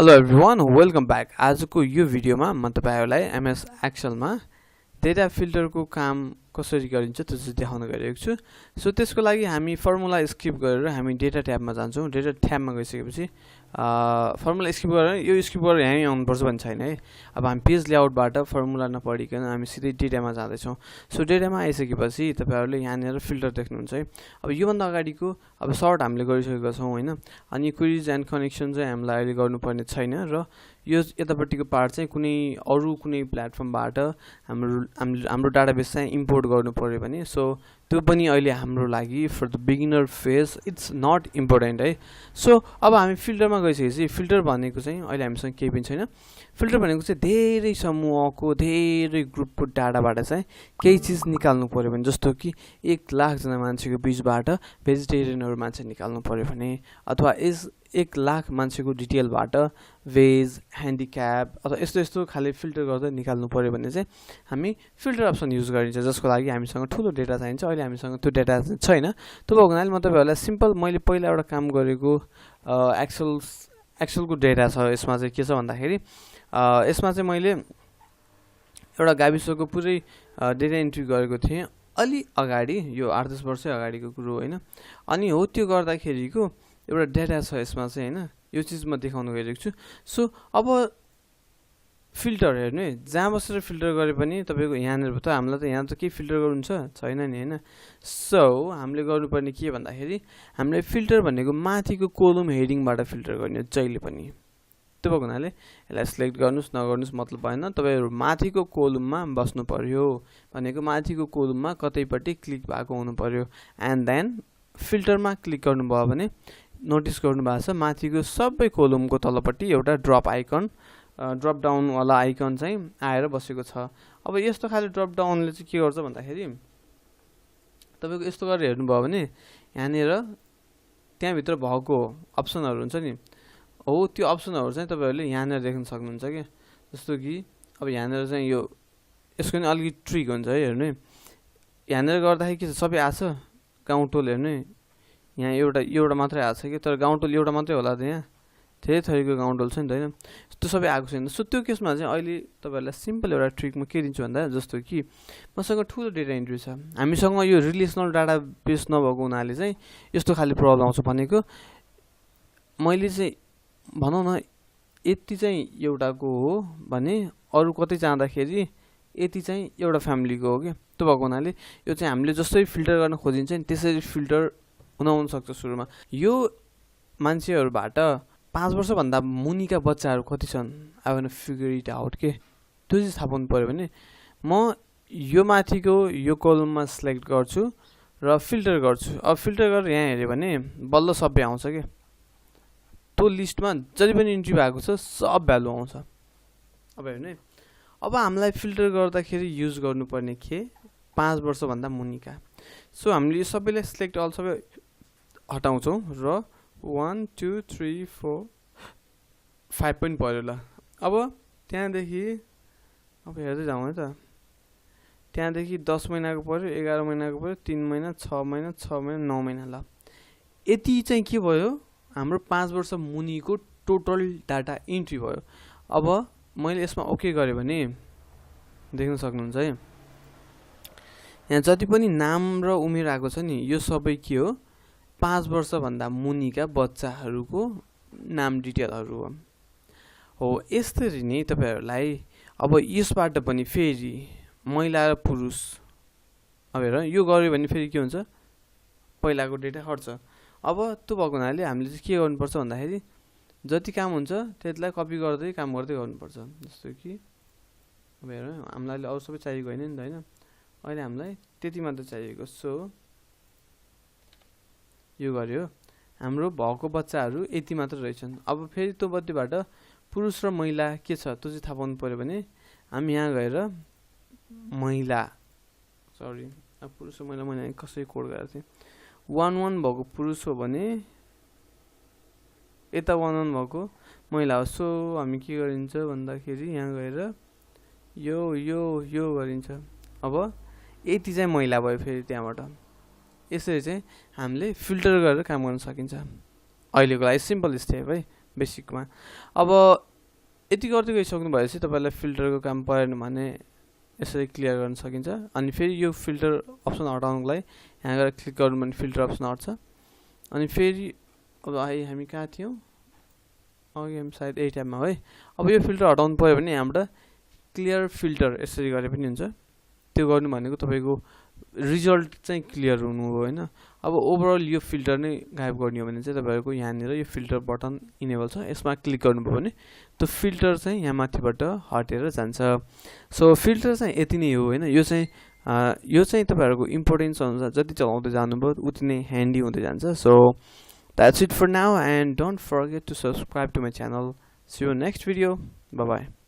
Hello everyone, welcome back. आजको यो भिडियोमा म तपाईहरुलाई एमएस एक्सेलमा डेटा फिल्टरको काम कसरी गरिन्छ त्यो चाहिँ देखाउन गइरहेको छु। सो त्यसको लागि हामी फर्मुला स्किप गरेर हामी डेटा ट्याबमा जान्छौं। डेटा ट्याबमा गइसकेपछि फर्मुला स्किप गरेर यो स्किप गरेर यही आउनु पर्छ भन्ने छैन है। अब हामी पेज लेआउटबाट फर्मुला नपढिकन हामी सिधै डेटामा जाँदै छौं। सो डेटामा आइसकेपछि तपाईहरुले यहाँनिर फिल्टर देख्नुहुन्छ है। अब यो भन्दा अगाडिको अब सर्ट हामीले गरिसकेका छौं हैन। अनि क्वेरीज एन्ड कनेक्सन चाहिँ हामीलाई अहिले गर्नुपर्ने छैन र यो यतापट्टिको पार्ट चाहिँ कुनै अरु कुनै प्लेटफर्मबाट हाम्रो डाटाबेस चाहिँ इम्पोर्ट गर्नु पर्यो भने सो त्यो पनि अहिले हाम्रो लागि for the beginner phase it's not important है। सो अब हामी फिल्टरमा गइसकेपछि फिल्टर भनेको चाहिँ अहिले हामीसँग केही पनि छैन। फिल्टर भनेको चाहिँ धेरै समूहको धेरै ग्रुपको डाटाबाट चाहिँ केही चीज निकाल्नु पर्यो भने जस्तो कि 1 लाख जना मान्छेको बीचबाट भेजिटेरियनहरु मान्छे निकाल्नु पर्यो भने अथवा 1 लाख मान्छेको डिटेलबाट वेज ह्यान्डिक्याप अथवा यस्तो खाली फिल्टर गर्दै निकाल्नु पर्यो भने चाहिँ हामी फिल्टर अप्सन युज गरिन्छ जसको लागि हामीसँग ठूलो डेटा चाहिन्छ। अहिले हामीसँग त्यो डेटा छैन। त्यो भएको हुनाले म तपाईहरुलाई सिम्पल मैले पहिला एउटा काम गरेको एक्सेलको डेटा छ। यसमा चाहिँ के छ भन्दाखेरि यसमा चाहिँ मैले एउटा गाविसको पुरै डेटा एन्ट्री गरेको थिएँ अलि अगाडि, यो 8-10 वर्ष अगाडिको कुरो हैन। अनि हो त्यो गर्दाखेरिको एउटा डेटा छ यसमा चाहिँ हैन। यो चीज म देखाउन गइरहेको छु। सो अब फिल्टर हेर्नु है, जहाँ बसेर फिल्टर गरे पनि तपाईको यहाँनिर त हामीलाई त यहाँ त के फिल्टर गर्नु छैन नि हैन। सो हामीले गर्नुपर्ने के भन्दाखेरि हामीले फिल्टर भनेको माथिको कोलम हेडिङबाट फिल्टर गर्ने जहिले पनि। त्यो भएको हुनाले यसलाई सिलेक्ट गर्नुस् नगर्नुस् मतलब भएन। तपाईहरु माथिको कोलममा बस्नु पर्यो भनेको माथिको कोलममा कतैपट्टि क्लिक भएको हुनु पर्यो एन्ड देन फिल्टरमा क्लिक गर्नुभयो भने नोटिस गर्नु भएको छ माथिको सबै कोलमको तलपट्टि एउटा ड्रप डाउन वाला आइकन चाहिँ आएर बसेको छ। अब यस्तो खाली ड्रप डाउनले चाहिँ के गर्छ भन्दाखेरि तपाईको यस्तो गरेर हेर्नु भयो भने यहाँनिर त्यहाँ भित्र भएको अप्सनहरु हुन्छ नि, हो त्यो अप्सनहरु चाहिँ तपाईहरुले यहाँनिर देख्न सक्नुहुन्छ के। जस्तो कि अब यहाँनिर चाहिँ यो यसको नि अलि ट्रिक हुन्छ है। हेर्नु है, यहाँनिर गर्दाखेरि के छ सबै आछ काउन्टोल हेर्नु है। यहाँ एउटा मात्रै आछ के, तर काउन्टोल एउटा मात्रै होला त। यहाँ धेरै थरीको काउन्टोल छ नि त हैन, त्यो सबै आएको छैन। सो त्यो केसमा चाहिँ अहिले तपाईहरुलाई सिम्पल एउटा ट्रिक म के दिन्छु भन्दा जस्तो कि मसँग ठूलो डेटा एन्ट्री छ, हामीसँग यो रिलेसनल डाटाबेस नभएको हुनाले चाहिँ यस्तो खाली प्रब्लम आउँछ। भनेको मैले चाहिँ भनौं न यति चाहिँ एउटाको हो भने अरु कतै जाँदाखेरि यति चाहिँ एउटा फ्यामिलीको हो के। त्यो भएको हुनाले यो चाहिँ हामीले जसरी फिल्टर गर्न खोजिन्छ नि त्यसरी फिल्टर हुन सक्छ। सुरुमा यो मान्छेहरुबाट 5 वर्ष भन्दा मुनिका बच्चाहरु कति छन् I want to figure it out के, त्यो चाहिँ थाहा पाउनु पर्यो भने म यो माथिको यो कोलममा सिलेक्ट गर्छु र फिल्टर गर्छु। अब फिल्टर गरेर यहाँ हेर्यो भने बल्ल सबै आउँछ के। त्यो लिस्टमा जति पनि एन्ट्री भएको छ सब भ्यालु आउँछ। अब हेर्नु है, अब हामीलाई फिल्टर गर्दाखेरि युज गर्नुपर्ने के 5 वर्ष भन्दा मुनिका। सो हामीले यो सबैलाई सिलेक्ट अल सबै हटाउँछौं र 1 2 3 4 5 पनि पर्यो ल। अब त्यहाँदेखि अब हेर्दै जाउँ है त। त्यहाँदेखि 10 महिनाको पर्यो, 11 महिनाको पर्यो, 3 महिना, 6 महिना, 6 महिना, 9 महिना ल। यति चाहिँ के भयो हाम्रो 5 वर्ष मुनिको टोटल डाटा एन्ट्री भयो। अब मैले यसमा ओके गरे भने देख्न सक्नुहुन्छ है, यहाँ जति पनि नाम र उमेर आएको छ नि यो सबै के हो 5 वर्ष भन्दा मुनिका बच्चाहरुको नाम डिटेलहरु हो। यसरी नै तपाईहरुलाई अब यसबाट पनि फेरि महिला र पुरुष अब हेर यो गर्यो भने फेरि के हुन्छ पहिलाको डेटा हट्छ। अब त्यो भएको हुनाले हामीले चाहिँ के गर्नुपर्छ भन्दाखेरि जति काम हुन्छ त्यसलाई कपी गर्दै काम गर्दै गर्नुपर्छ। जस्तो कि अब हेर हामीलाई अरु सबै चाहिएको हैन नि त हैन, अहिले हामीलाई त्यति मात्र चाहिएको। सो यो गर्यो हाम्रो भएको बच्चाहरु यति मात्र रहेछन्। अब फेरि त्यो बत्तीबाट पुरुष र महिला के छ त्यो चाहिँ थाहा पाउनु पर्यो भने हामी यहाँ गएर महिला अब पुरुष र महिला मैले कसरी कोड गरेको थिएँ 11 भएको पुरुष हो भने यता 11 भएको महिला हो। सो हामी के गरिन्छ भन्दाखेरि यहाँ गएर यो यो यो गरिन्छ। अब यति चाहिँ महिला भयो। फेरि त्यहाँबाट यसरी चाहिँ हामीले फिल्टर गरेर काम गर्न सकिन्छ। अहिलेको लागि सिम्पल स्टेप है। बेसिकमा। अब यति गर्दै गइसक्नु भएपछि तपाईँलाई फिल्टरको काम परेन भने यसरी क्लियर गर्न सकिन्छ। अनि फेरि यो फिल्टर अप्सन हटाउनुको लागि यहाँ गएर क्लिक गर्नु भने फिल्टर अप्सन हट्छ। अनि फेरि अब हामी कहाँ थियौँ, अघि हामी सायद यही टाइममा है। अब यो फिल्टर हटाउनु पऱ्यो भने यहाँबाट क्लियर फिल्टर यसरी गरे पनि हुन्छ। त्यो गर्नु भनेको तपाईँको रिजल्ट चाहिँ क्लियर हुनु हो होइन। अब ओभरअल यो फिल्टर नै गायब गर्ने हो भने चाहिँ तपाईँहरूको यहाँनिर यो फिल्टर बटन इनेबल छ, यसमा क्लिक गर्नुभयो भने त्यो फिल्टर चाहिँ यहाँ माथिबाट हटेर जान्छ। सो फिल्टर चाहिँ यति नै हो होइन। यो चाहिँ तपाईँहरूको इम्पोर्टेन्स अनुसार जति चलाउँदै जानुभयो उति नै ह्यान्डी हुँदै जान्छ। So that's it for now, and don't forget to subscribe to my channel. See you next video. Bye bye.